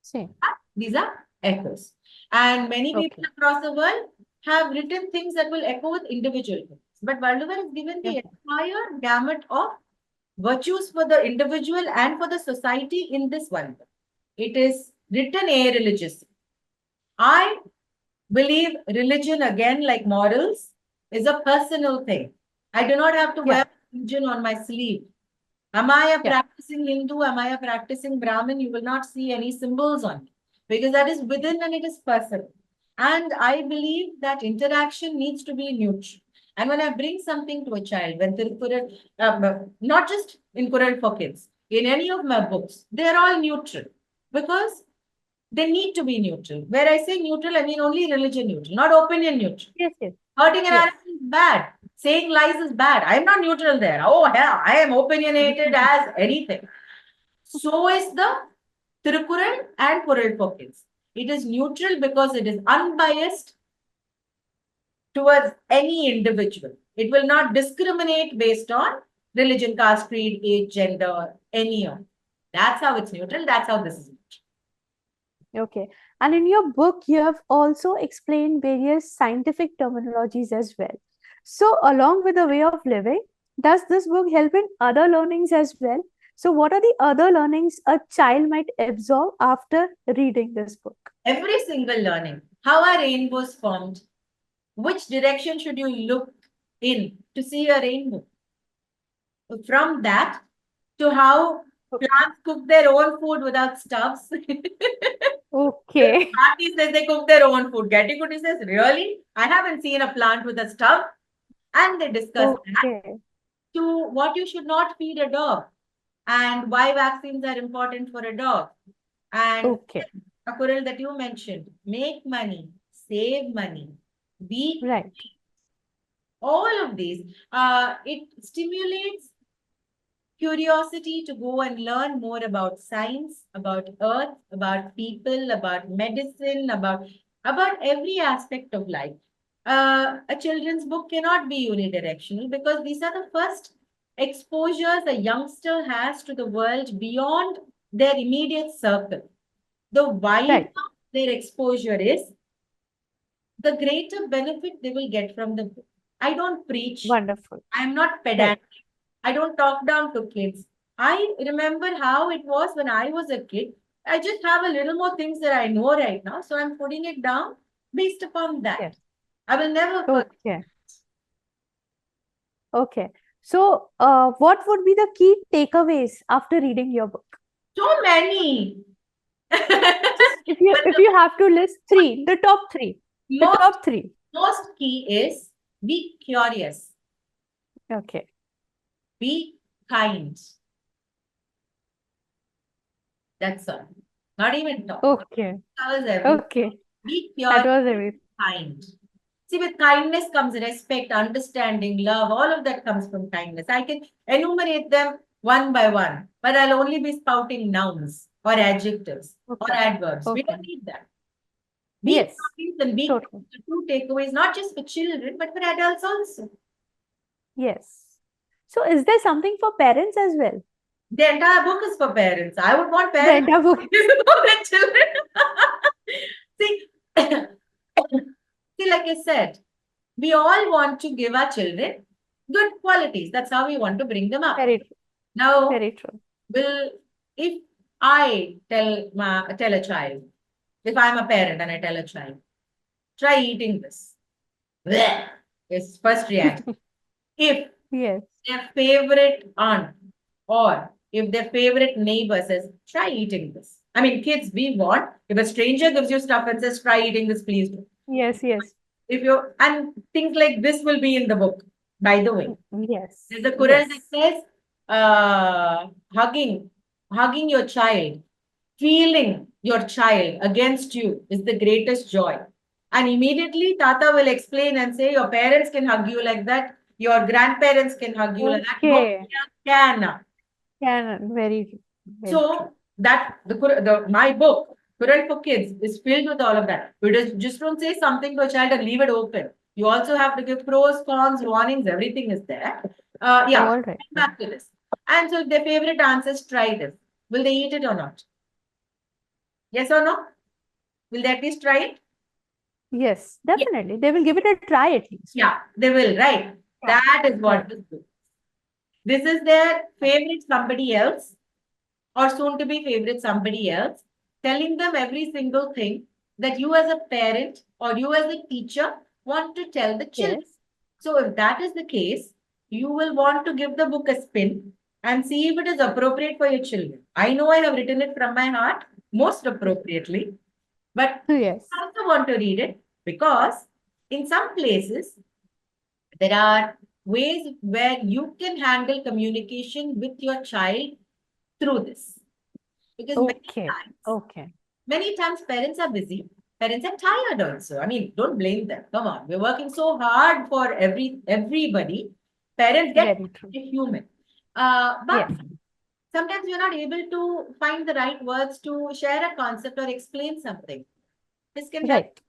Speaker 1: Same.
Speaker 2: These are echoes. And many people
Speaker 1: Okay.
Speaker 2: across the world have written things that will echo with individual things. But Valduvar has given the
Speaker 1: Okay.
Speaker 2: entire gamut of virtues for the individual and for the society in this one book. It is written a-religious. I believe religion, again, like morals, is a personal thing. I do not have to
Speaker 1: Yeah.
Speaker 2: wear religion on my sleeve. Am I a
Speaker 1: Yeah.
Speaker 2: practicing Hindu? Am I a practicing Brahmin? You will not see any symbols on it because that is within and it is personal. And I believe that interaction needs to be neutral. And when I bring something to a child, when Tirukkural, not just in Kural for kids, in any of my books, they are all neutral because they need to be neutral. Where I say neutral, I mean only religion neutral, not opinion neutral.
Speaker 1: Yes. Yes.
Speaker 2: Hurting an
Speaker 1: Yes.
Speaker 2: animal is bad. Saying lies is bad. I'm not neutral there. Oh, hell, I am opinionated as anything. So is the Tirukural and Kural for kids. It is neutral because it is unbiased towards any individual. It will not discriminate based on religion, caste, creed, age, gender, any of. That's how it's neutral. That's how this is neutral.
Speaker 1: Okay. And in your book, you have also explained various scientific terminologies as well. So, along with the way of living, does this book help in other learnings as well? So, what are the other learnings a child might absorb after reading this book?
Speaker 2: Every single learning. How are rainbows formed? Which direction should you look in to see a rainbow? From that to how plants cook their own food without stuffs.
Speaker 1: Okay.
Speaker 2: Bharti says they cook their own food. Getty Kuti says, really? I haven't seen a plant with a stuff. And they discuss that
Speaker 1: Okay.
Speaker 2: to what you should not feed a dog and why vaccines are important for a dog. And
Speaker 1: Okay.
Speaker 2: a Kural that you mentioned, make money, save money, be
Speaker 1: Right.
Speaker 2: all of these. It stimulates curiosity to go and learn more about science, about earth, about people, about medicine, about every aspect of life. A children's book cannot be unidirectional because these are the first exposures a youngster has to the world beyond their immediate circle. The wider
Speaker 1: Right.
Speaker 2: their exposure is, the greater benefit they will get from the book. I don't preach.
Speaker 1: Wonderful.
Speaker 2: I am not
Speaker 1: Right.
Speaker 2: pedantic. I don't talk down to kids. I remember how it was when I was a kid. I just have a little more things that I know right now. So I'm putting it down based upon that.
Speaker 1: Yes.
Speaker 2: I will never forget.
Speaker 1: Okay. Okay. So, what would be the key takeaways after reading your book?
Speaker 2: So many.
Speaker 1: Just if you
Speaker 2: But
Speaker 1: if
Speaker 2: the
Speaker 1: you have to list three, the top three, the
Speaker 2: most,
Speaker 1: top three.
Speaker 2: most key is be curious,
Speaker 1: Okay.
Speaker 2: be kind. That's all. Not even talk.
Speaker 1: Okay.
Speaker 2: That was everything.
Speaker 1: Okay.
Speaker 2: Be
Speaker 1: That
Speaker 2: curious,
Speaker 1: was everything.
Speaker 2: kind. See, with kindness comes respect, understanding, love. All of that comes from kindness. I can enumerate them one by one, but I'll only be spouting nouns or adjectives or
Speaker 1: Okay.
Speaker 2: adverbs. We
Speaker 1: Okay.
Speaker 2: don't need that. Be
Speaker 1: Yes.
Speaker 2: kind and be
Speaker 1: Totally.
Speaker 2: the two takeaways, not just for children, but for adults also.
Speaker 1: Yes. So is there something for parents as well?
Speaker 2: The entire book is for parents. I would want
Speaker 1: The
Speaker 2: parents
Speaker 1: entire book.
Speaker 2: to know their children. See, like I said, we all want to give our children good qualities. That's how we want to bring them up.
Speaker 1: Very true.
Speaker 2: Now,
Speaker 1: Very true.
Speaker 2: will if I tell a child, if I'm a parent and I tell a child, try eating this. Blech is first reaction. If
Speaker 1: Yes.
Speaker 2: their favorite aunt or if their favorite neighbor says, try eating this. I mean, kids, we want, if a stranger gives you stuff and says, try eating this, please do.
Speaker 1: Yes. Yes.
Speaker 2: If you and things like this will be in the book, by the way.
Speaker 1: Yes.
Speaker 2: There's a Kural
Speaker 1: Yes.
Speaker 2: that says, hugging your child, feeling your child against you is the greatest joy. And immediately Tata will explain and say, your parents can hug you like that, your grandparents can hug you like that. Both
Speaker 1: Okay.
Speaker 2: can.
Speaker 1: Can. Very true. Very true.
Speaker 2: So that my book, Kural for Kids, is filled with all of that. You just don't say something to a child and leave it open. You also have to give pros, cons, warnings, everything is there. Yeah,
Speaker 1: All right.
Speaker 2: back to this. And so if their favorite answers, try this. Will they eat it or not? Yes or no? Will they at least try it?
Speaker 1: Yes.
Speaker 2: Yeah,
Speaker 1: Definitely. They will give it a try at least.
Speaker 2: yeah, they will, right?
Speaker 1: Yeah.
Speaker 2: That is what
Speaker 1: Right.
Speaker 2: this is. This is their favorite somebody else or soon to be favorite somebody else, telling them every single thing that you as a parent or you as a teacher want to tell the children.
Speaker 1: Yes.
Speaker 2: So if that is the case, you will want to give the book a spin and see if it is appropriate for your children. I know I have written it from my heart most appropriately, but
Speaker 1: Yes.
Speaker 2: I also want to read it because in some places there are ways where you can handle communication with your child through this. Because
Speaker 1: Okay. Okay.
Speaker 2: many times parents are busy. Parents are tired also. I mean, don't blame them. Come on. We're working so hard for everybody. Parents get
Speaker 1: Very true.
Speaker 2: human. But
Speaker 1: Yes.
Speaker 2: sometimes you're not able to find the right words to share a concept or explain something. This can help.
Speaker 1: Right.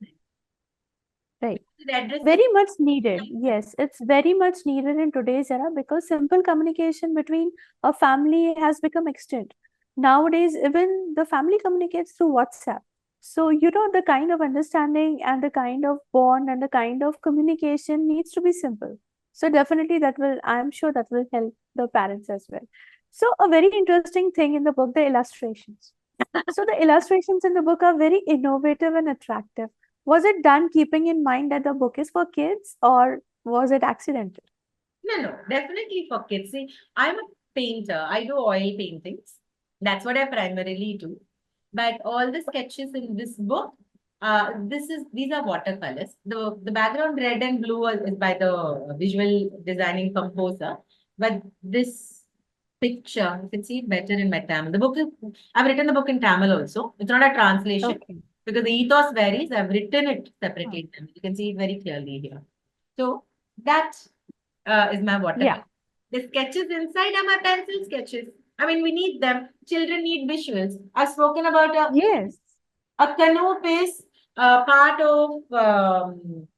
Speaker 1: Right.
Speaker 2: Address the
Speaker 1: Very much needed. Yes, it's very much needed in today's era because simple communication between a family has become extinct. Nowadays, even the family communicates through WhatsApp. So, the kind of understanding and the kind of bond and the kind of communication needs to be simple. So, definitely, I'm sure that will help the parents as well. So, a very interesting thing in the book, the illustrations. So the illustrations in the book are very innovative and attractive. Was it done keeping in mind that the book is for kids or was it accidental?
Speaker 2: No, definitely for kids. See, I'm a painter. I do oil paintings. That's what I primarily do. But all the sketches in this book, these are watercolors. The background red and blue is by the visual designing composer. But this picture, you can see it better in my Tamil. I've written the book in Tamil also. It's not a translation
Speaker 1: Okay.
Speaker 2: because the ethos varies. I've written it
Speaker 1: Oh,
Speaker 2: separately in Tamil. You can see it very clearly here. So that is my
Speaker 1: yeah.
Speaker 2: watercolor. The sketches inside are my pencil sketches. I mean, we need them. Children need visuals. I've spoken about
Speaker 1: Yes.
Speaker 2: a canoe is part of,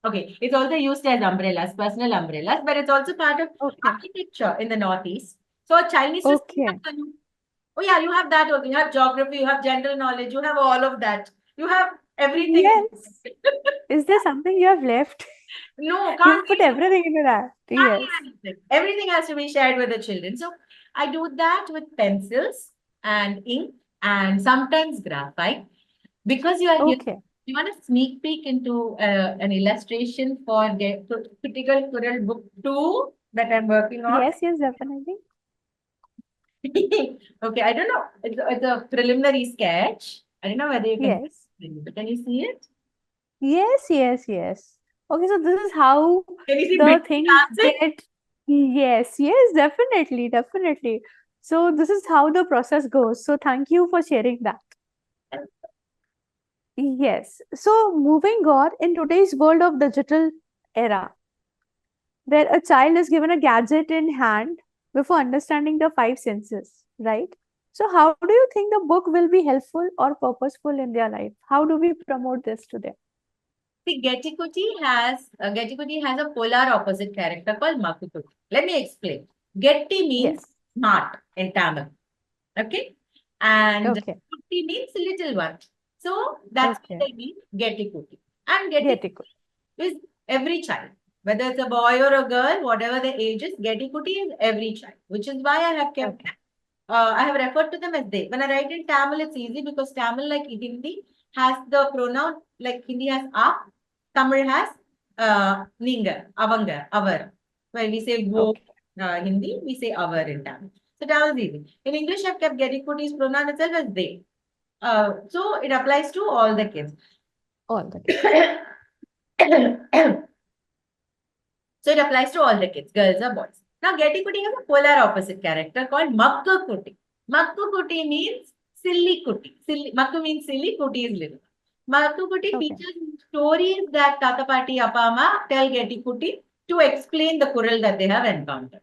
Speaker 2: okay, it's also used as umbrellas, personal umbrellas, but it's also part of
Speaker 1: Okay.
Speaker 2: architecture in the Northeast. So a child needs to see a
Speaker 1: Okay.
Speaker 2: canoe. Oh yeah, you have that also. You have geography, you have general knowledge, you have all of that. You have everything.
Speaker 1: Yes. Is there something you have left?
Speaker 2: No,
Speaker 1: You
Speaker 2: can't
Speaker 1: put
Speaker 2: leave.
Speaker 1: everything into that.
Speaker 2: Can't
Speaker 1: Yes.
Speaker 2: leave anything. Everything has to be shared with the children. So I do that with pencils and ink and sometimes graphite. Because you are here,
Speaker 1: Okay.
Speaker 2: you want a sneak peek into an illustration for the critical Kural book 2 that I'm working on.
Speaker 1: Yes, yes, definitely.
Speaker 2: Okay, I don't know. It's a preliminary sketch. I don't know whether you
Speaker 1: Yes.
Speaker 2: can you see it?
Speaker 1: Yes, yes, yes. Okay, so this is how
Speaker 2: Can you see
Speaker 1: the
Speaker 2: Britney
Speaker 1: things
Speaker 2: dancing?
Speaker 1: get. Yes, yes, definitely, definitely. So this is how the process goes. So thank you for sharing that. Yes. So moving on, in today's world of digital era, where a child is given a gadget in hand before understanding the five senses, right? So how do you think the book will be helpful or purposeful in their life? How do we promote this to them?
Speaker 2: See, Getty Kuti has a polar opposite character called Makukuti. Let me explain. Getti means
Speaker 1: Yes.
Speaker 2: smart in Tamil. Okay. And
Speaker 1: Okay.
Speaker 2: Kuti means little one. So that's what
Speaker 1: Okay.
Speaker 2: they mean, Getti Kuti. And Getti
Speaker 1: Get it.
Speaker 2: is every child, whether it's a boy or a girl, whatever the age is, Getti Kuti is every child, which is why I have kept,
Speaker 1: Okay.
Speaker 2: I have referred to them as they. When I write in Tamil, it's easy because Tamil, like Hindi, has the pronoun, like Hindi has a, Tamil has ninga, avanga, our. When we say wo,
Speaker 1: Okay.
Speaker 2: Hindi, we say our in Tamil. So Tamil is easy. In English, I've kept Getti Kuti's pronoun itself as they. So it applies to all the kids.
Speaker 1: All the kids.
Speaker 2: So it applies to all the kids, girls or boys. Now, Getty Kuti has a polar opposite character called Makku Kuti. Makku Kuti means silly Kuti. Silly, Makku means silly, Kuti is little. Makku Kuti
Speaker 1: Okay.
Speaker 2: features stories that Tata Pati Apama tell Getty Kuti to explain the Kural that they have encountered.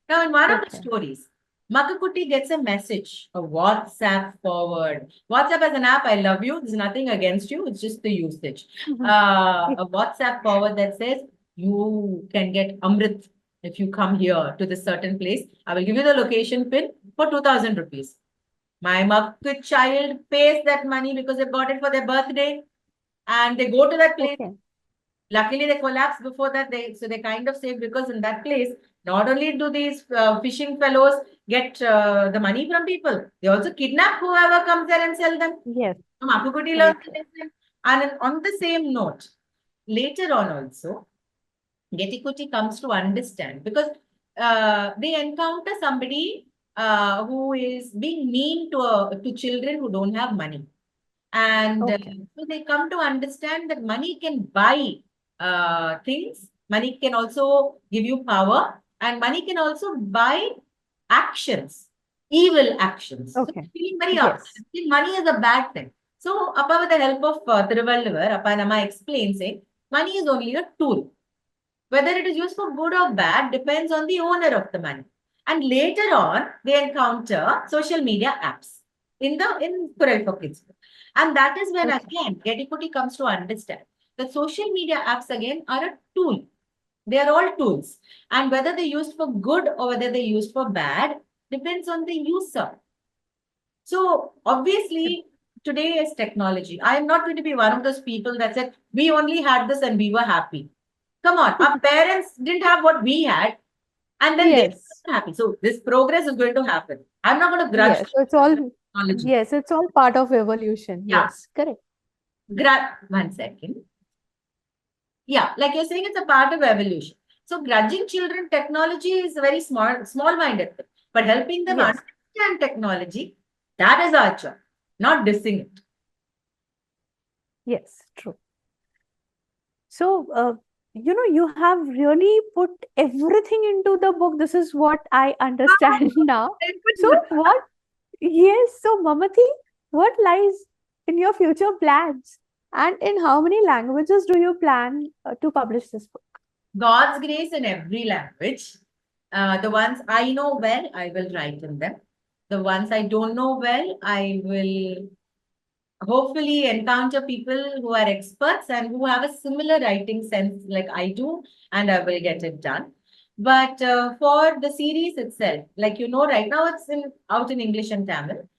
Speaker 2: Now, in one of the
Speaker 1: Okay.
Speaker 2: stories, Makakutti gets a message, a WhatsApp forward. WhatsApp as an app, I love you. There's nothing against you. It's just the usage. A WhatsApp forward that says, you can get Amrit if you come here to this certain place. I will give you the location pin for 2,000 rupees. My Makku child pays that money because they bought it for their birthday. And they go to that place.
Speaker 1: Okay.
Speaker 2: Luckily, they collapsed before that. They kind of saved because in that place, not only do these fishing fellows get the money from people, they also kidnap whoever comes there and sell them.
Speaker 1: Yes.
Speaker 2: So Makukuti
Speaker 1: Very
Speaker 2: learns the
Speaker 1: true.
Speaker 2: lesson. And on the same note, later on also, Getikuti comes to understand because they encounter somebody who is being mean to children who don't have money. And
Speaker 1: Okay.
Speaker 2: so they come to understand that money can buy things, money can also give you power, and money can also buy actions, evil actions. So
Speaker 1: Okay.
Speaker 2: feeling very upset.
Speaker 1: Yes.
Speaker 2: Money is a bad thing. So, Appa, with the help of Thiruvalluvar, Appa and Amma explain saying, money is only a tool. Whether it is used for good or bad depends on the owner of the money. And later on, they encounter social media apps in Kural for Kids. And that is when
Speaker 1: Okay.
Speaker 2: again Getikuti comes to understand that social media apps again are a tool. They are all tools. And whether they're used for good or whether they're used for bad depends on the user. So obviously, today is technology. I am not going to be one of those people that said, we only had this and we were happy. Come on, our parents didn't have what we had, and then they
Speaker 1: Yes.
Speaker 2: were happy. So this progress is going to happen. I'm not going to grudge
Speaker 1: Yes. It's all,
Speaker 2: technology.
Speaker 1: yes, it's all part of evolution.
Speaker 2: Yeah,
Speaker 1: Yes. Correct.
Speaker 2: one second. Yeah, like you're saying, it's a part of evolution. So grudging children technology is very small-minded thing. But helping them
Speaker 1: Yes.
Speaker 2: understand technology, that is our job, not dissing it.
Speaker 1: Yes. True. So, you have really put everything into the book. This is what I understand now. So, what? Yes. So, Mamathi, what lies in your future plans? And in how many languages do you plan to publish this book?
Speaker 2: God's grace in every language. The ones I know well, I will write in them. The ones I don't know well, I will hopefully encounter people who are experts and who have a similar writing sense like I do, and I will get it done. But for the series itself, like right now it's out in English and Tamil.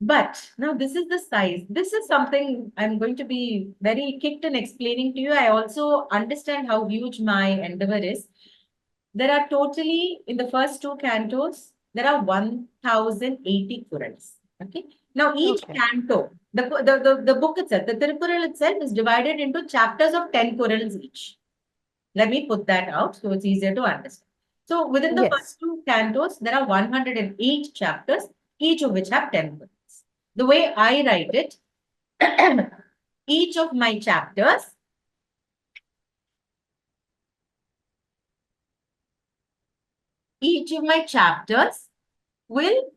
Speaker 2: But now this is the size. This is something I'm going to be very kicked in explaining to you. I also understand how huge my endeavor is. There are totally, in the first two cantos, there are 1,080 Kurals. Okay. Now each
Speaker 1: Okay.
Speaker 2: canto, the book itself, the Tirukural itself is divided into chapters of 10 Kurals each. Let me put that out so it's easier to understand. So within the
Speaker 1: Yes.
Speaker 2: first two cantos, there are 108 chapters, each of which have 10 Kurals. The way I write it, each of my chapters will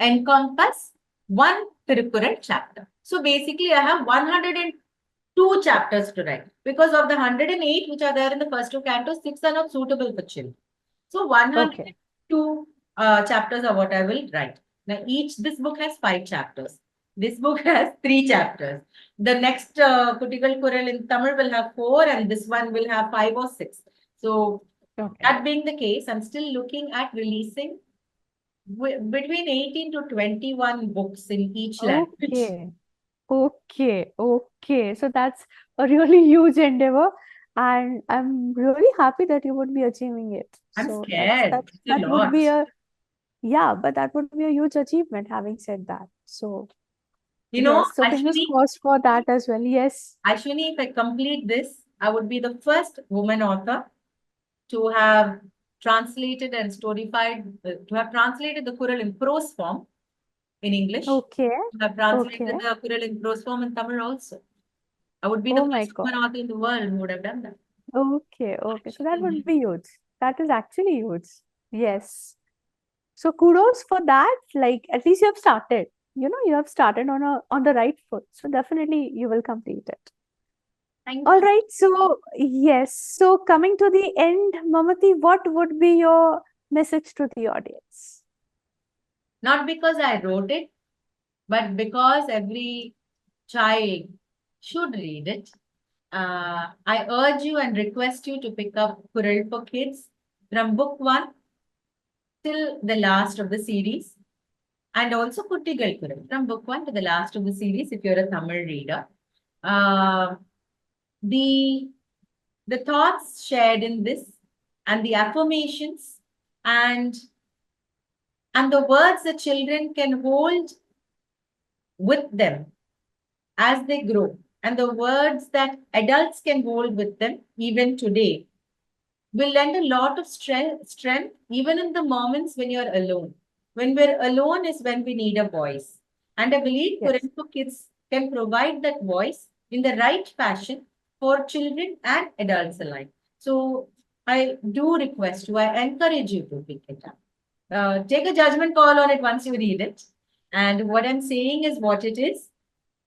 Speaker 2: encompass one Tirukural chapter. So basically, I have 102 chapters to write. Because of the 108 which are there in the first two cantos, 6 are not suitable for children. So 102 chapters are what I will write. Now, this book has 5 chapters. This book has 3 chapters. The next Kutigal Kural in Tamil will have 4, and this one will have 5 or 6. So
Speaker 1: Okay.
Speaker 2: That being the case, I'm still looking at releasing between 18 to 21 books in each language.
Speaker 1: Okay. Okay. Okay. So that's a really huge endeavor, and I'm really happy that you would be achieving it.
Speaker 2: I'm
Speaker 1: So
Speaker 2: scared. It's a
Speaker 1: that would
Speaker 2: lot.
Speaker 1: be a yeah, but that would be a huge achievement, having said that. So
Speaker 2: You know,
Speaker 1: yes, so fingers
Speaker 2: Ashwini,
Speaker 1: crossed for that as well. Yes.
Speaker 2: Ashwini, if I complete this, I would be the first woman author to have translated and storified, to have translated the Kural in prose form in English,
Speaker 1: Okay.
Speaker 2: to have translated
Speaker 1: Okay.
Speaker 2: the Kural in prose form in Tamil also. I would be the
Speaker 1: Oh my
Speaker 2: first
Speaker 1: God.
Speaker 2: woman author in the world who would have done that.
Speaker 1: Okay. Okay. So that would
Speaker 2: Actually,
Speaker 1: be huge. That is actually huge. Yes. So kudos for that. Like at least you have started. You have started on the right foot. So definitely you will complete it.
Speaker 2: thank
Speaker 1: All
Speaker 2: you.
Speaker 1: right. So yes. So coming to the end, Mamathi, what would be your message to the audience?
Speaker 2: Not because I wrote it, but because every child should read it. I urge you and request you to pick up Kural for Kids from book 1 till the last of the series, and also Kuttigal Kural from book 1 to the last of the series if you're a Tamil reader. Uh, the the thoughts shared in this and the affirmations and the words the children can hold with them as they grow, and the words that adults can hold with them even today will lend a lot of strength even in the moments when you're alone. When we're alone is when we need a voice. And I believe
Speaker 1: Yes.
Speaker 2: Parental Kids can provide that voice in the right fashion for children and adults alike. So I do request you, I encourage you to pick it up. Take a judgment call on it once you read it. And what I'm saying is what it is.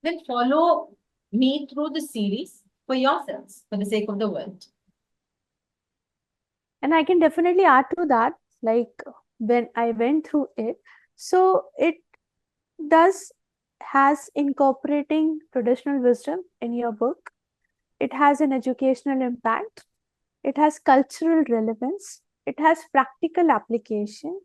Speaker 2: Then follow me through the series for yourselves, for the sake of the world.
Speaker 1: And I can definitely add to that, like when I went through it, so it does has incorporating traditional wisdom in your book. It has an educational impact. It has cultural relevance. It has practical application.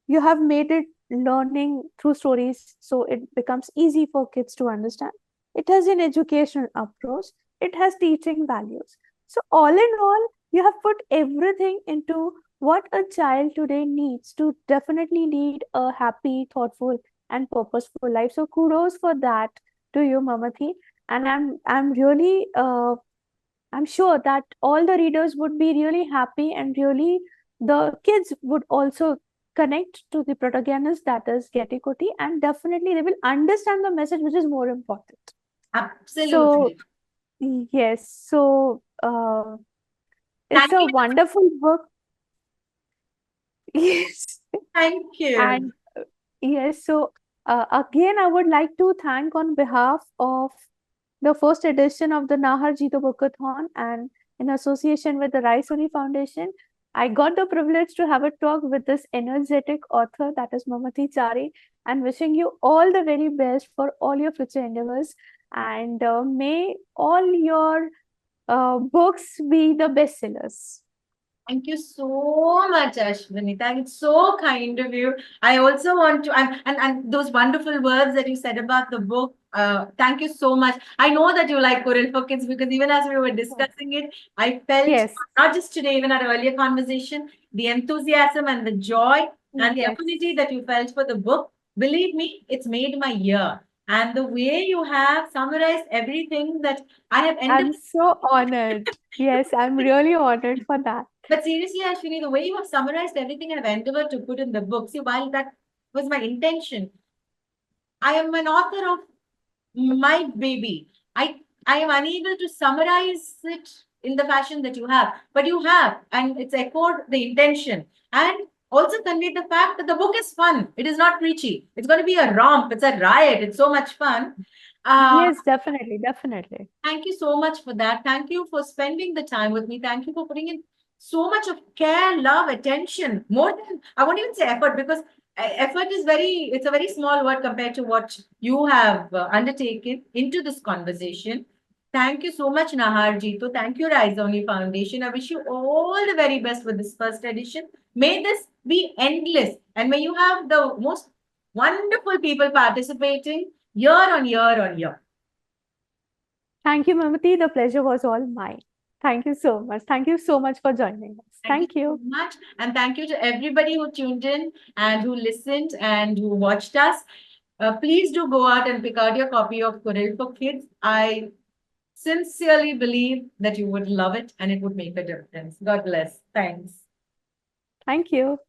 Speaker 1: You have made it learning through stories so it becomes easy for kids to understand. It has an educational approach. It has teaching values. So, all in all, you have put everything into what a child today needs to definitely lead a happy, thoughtful, and purposeful life. So, kudos for that to you, Mamathi. And I'm really I'm sure that all the readers would be really happy, and really the kids would also connect to the protagonist, that is Getty Kuti, and definitely they will understand the message, which is more important. So
Speaker 2: Absolutely.
Speaker 1: yes, so it's
Speaker 2: Thank
Speaker 1: a
Speaker 2: you.
Speaker 1: wonderful book. Yes,
Speaker 2: Thank you.
Speaker 1: and yes, so again, I would like to thank on behalf of the first edition of the Nahar Jito Bookathon, and in association with the Raisoni Foundation, I got the privilege to have a talk with this energetic author, that is Mamathi Chari, and wishing you all the very best for all your future endeavors. And may all your books be the bestsellers.
Speaker 2: Thank you so much, Ashwini. It's so kind of you. I also want to, and those wonderful words that you said about the book. Thank you so much. I know that you like Kural for Kids because even as we were discussing it, I felt
Speaker 1: Yes,
Speaker 2: not just today, even our earlier conversation, the enthusiasm and the joy and the
Speaker 1: yes.
Speaker 2: affinity that you felt for the book. Believe me, it's made my year. And the way you have summarized everything that I have ended.
Speaker 1: I'm so honored. Yes, I'm really honored for that.
Speaker 2: But seriously, Ashwini, the way you have summarized everything I've endeavored to put in the book, see, while that was my intention, I am an author of my baby. I am unable to summarize it in the fashion that you have, but you have, and it's echoed the intention and also conveyed the fact that the book is fun. It is not preachy. It's going to be a romp. It's a riot. It's so much fun. Uh,
Speaker 1: Yes, definitely, definitely.
Speaker 2: Thank you so much for that. Thank you for spending the time with me. Thank you for putting in so much of care, love, attention, more than I won't even say effort because effort is it's a very small word compared to what you have undertaken into this conversation. Thank you so much, Nahar Jeetu. Thank you, Rise Only Foundation. I wish you all the very best with this first edition. May this be endless and may you have the most wonderful people participating year on year on year.
Speaker 1: Thank you, Mamathi. The pleasure was all mine. Thank you so much. Thank you so much for joining us. Thank
Speaker 2: So
Speaker 1: you.
Speaker 2: much. And thank you to everybody who tuned in and who listened and who watched us. Please do go out and pick out your copy of Kural for Kids. I sincerely believe that you would love it and it would make a difference. God bless. Thanks.
Speaker 1: Thank you.